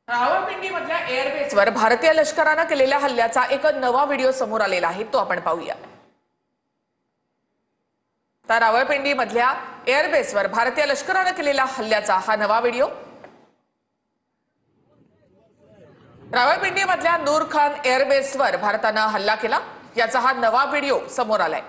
रावळपिंडीमधल्या एअरबेसवर भारतीय लष्कराने केलेल्या हल्ल्याचा एक नवा व्हिडिओ समोर आलेला आहे, तो आपण पाहूया। तर रावळपिंडीमधल्या एअरबेसवर भारतीय लष्कराने केलेल्या हल्ल्याचा हा नवा व्हिडिओ। रावळपिंडीमधल्या नूर खान एअरबेसवर भारताने हल्ला केला, याचा हा नवा व्हिडिओ समोर आलाय।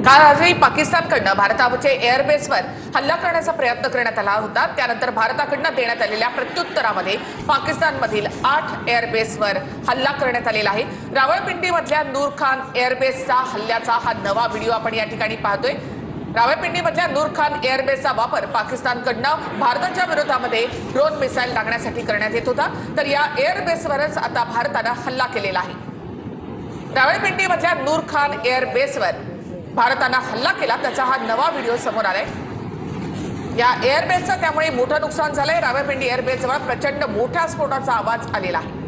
काल रात्री पाकिस्तानकडून भारताच्या एअरबेसवर हल्ला करण्याचा प्रयत्न करण्यात आला होता। त्यानंतर भारताकडून देण्यात आलेल्या प्रत्युत्तरामध्ये पाकिस्तानमधील 8 एअरबेसवर हल्ला करण्यात आलेला आहे। रावळपिंडीमधल्या नूर खान एअरबेसचा हल्ल्याचा हा नवा व्हिडिओ आपण या ठिकाणी पाहतोय। रावळपिंडीमधल्या नूर खान एअरबेसचा वापर पाकिस्तानकडून भारताच्या विरोधामध्ये ड्रोन मिसाईल टाकण्यासाठी करण्यात येत होता, तर या एअरबेसवरच आता भारताने हल्ला केलेला आहे। रावळपिंडीमधल्या नूर खान एअरबेसवर भारताने हल्ला केला, त्याचा हा नवा व्हिडिओ समोर आलाय। या एअरबेसचं त्यामुळे मोठं नुकसान झालंय। रावळपिंडी एअरबेसजवळ प्रचंड मोठ्या स्फोटाचा आवाज आलेला आहे।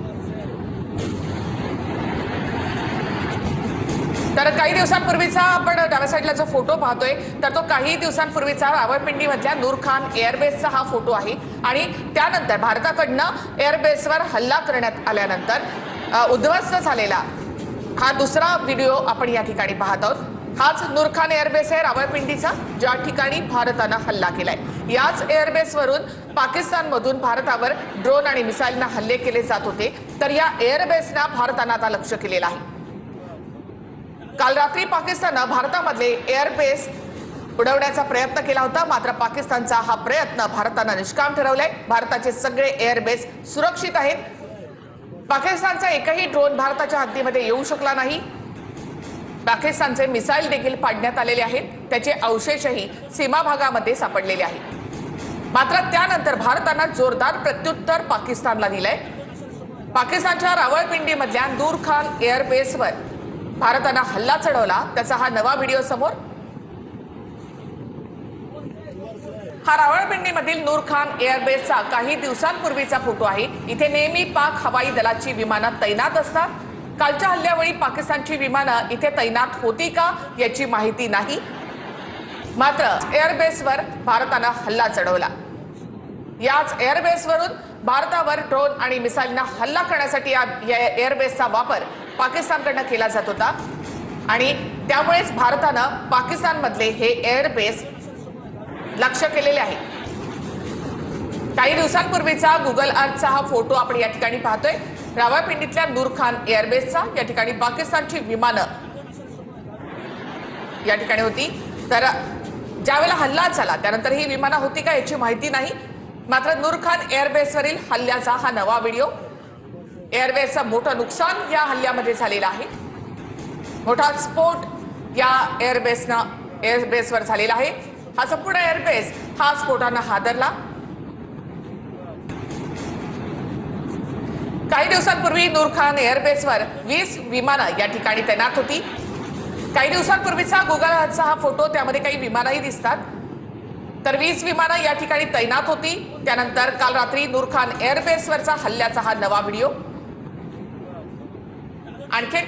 तर काही दिवसांपूर्वीचा आपण डाव्या साईडला जो फोटो पाहतोय, तर तो काही दिवसांपूर्वीचा रावळपिंडीमधल्या नूर खान एअरबेसचा हा फोटो आहे। आणि त्यानंतर भारताकडनं एअरबेसवर हल्ला करण्यात आल्यानंतर उद्ध्वस्त झालेला हा दुसरा व्हिडिओ आपण या ठिकाणी पाहत आहोत। हाच नूर खान एअरबेस आहे रावळपिंडीचा, ज्या ठिकाणी भारताने हल्ला केलाय। याच एअरबेसवरून पाकिस्तानमधून भारतावर ड्रोन आणि मिसाईलना हल्ले केले जात होते, तर या एअरबेसना भारताने आता लक्ष्य केलेलं आहे। काल रात्री पाकिस्तानने भारतामधले एअरबेस उडवण्याचा प्रयत्न केला होता, मात्र पाकिस्तानचा हा प्रयत्न भारताने निष्काम ठरवलाय। भारताचे सगळे एअरबेस सुरक्षित आहेत। पाकिस्तानचा एकही ड्रोन भारताच्या हद्दीमध्ये येऊ शकला नाही। पाकिस्तानचे मिसाईल देखील पाडण्यात आलेले आहेत, त्याचे अवशेषही सीमा भागामध्ये सापडलेले आहेत। मात्र त्यानंतर भारताने जोरदार प्रत्युत्तर पाकिस्तानला दिलंय। पाकिस्तानच्या रावळपिंडीमधल्या नूर खान एअरबेसवर भारताने हल्ला चढवला, त्याचा हा नवा व्हिडिओ समोर। हा रावळपिंडीमधील नूर खान एअरबेसचा काही दिवसांपूर्वीचा फोटो आहे। इथे नेहमी पाक हवाई दलाची विमानं तैनात असतात। कालच्या हल्ल्यावेळी पाकिस्तानची विमानं इथे तैनात होती का याची माहिती नाही, मात्र एअरबेसवर भारताने हल्ला चढवला। याच एअरबेसवरून भारतावर ड्रोन आणि मिसाईलना हल्ला करण्यासाठी या एअरबेसचा वापर पाकिस्तानकडून केला जात होता आणि त्यामुळेच भारताने पाकिस्तानमधले हे एअरबेस लक्ष्य केलेले आहे। काही दिवसांपूर्वीचा गुगल अर्थचा हा फोटो आपण या ठिकाणी पाहतोय। रावळपिंडीतल्या नूर खान एअरबेसचा या ठिकाणी पाकिस्तानची विमानं या ठिकाणी होती, तर ज्यावेळेला हल्ला झाला त्यानंतर ही विमानं होती का याची माहिती नाही, मात्र नूर खान एअरबेसवरील हल्ल्याचा हा नवा व्हिडिओ। एअरबेसचं मोठं नुकसान या हल्ल्यामध्ये झालेलं आहे। मोठा स्फोट या एअरबेसवर झालेला आहे। हा संपूर्ण एअरबेस हा स्फोटाने हादरला। काही दिवसांपूर्वी नूर खान एअरबेसवर 20 विमानं या ठिकाणी तैनात होती। काही दिवसांपूर्वीचा गुगल अर्थचा हा फोटो, त्यामध्ये काही विमानंही दिसतात, तर 20 विमानं या ठिकाणी तैनात होती। त्यानंतर काल रात्री नूर खान एअरबेसवरचा हल्ल्याचा हा नवा व्हिडिओ। आणखी